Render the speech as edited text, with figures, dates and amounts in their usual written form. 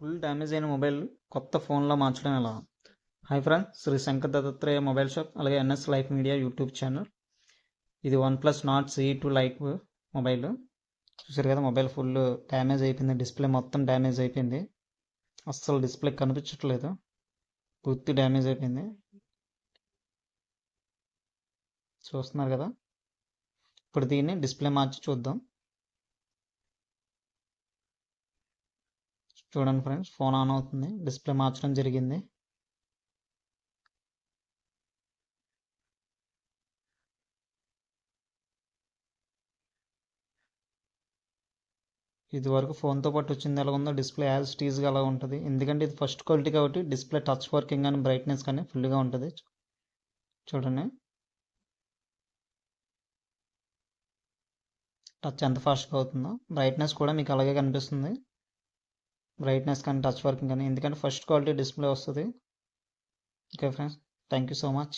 Full damage అయిన mobile కొత్త ఫోన్లో మార్చడం ఎలా? Hi friends, Shri Shankar Dattatreya mobile shop, అలాగే NS life media YouTube channel. ఇది OnePlus Nord CE2 lite mobile. చూసారు కదా, మొబైల్ ఫుల్ డ్యామేజ్ అయిపోయింది. డిస్ప్లే మొత్తం డ్యామేజ్ అయిపోయింది. అస్సలు డిస్ప్లే కనిపించట్లేదు, పూర్తి డ్యామేజ్ అయిపోయింది. చూస్తున్నారు కదా. ఇప్పుడు దీన్ని డిస్ప్లే మార్చి చూద్దాం. చూడండి ఫ్రెండ్స్, ఫోన్ ఆన్ అవుతుంది. డిస్ప్లే మార్చడం జరిగింది. ఇది వరకు ఫోన్తో పాటు వచ్చింది ఎలా ఉందో డిస్ప్లే యాజ్ టీజ్గా అలా ఉంటుంది. ఎందుకంటే ఇది ఫస్ట్ క్వాలిటీ కాబట్టి డిస్ప్లే టచ్ వర్కింగ్ కానీ బ్రైట్నెస్ కానీ ఫుల్గా ఉంటుంది. చూడండి, టచ్ ఎంత ఫాస్ట్గా అవుతుందో. బ్రైట్నెస్ కూడా మీకు అలాగే కనిపిస్తుంది, బ్రైట్నెస్ కానీ టచ్ వర్కింగ్ కానీ, ఎందుకంటే ఫస్ట్ క్వాలిటీ డిస్ప్లే వస్తుంది. Okay friends, thank you so much.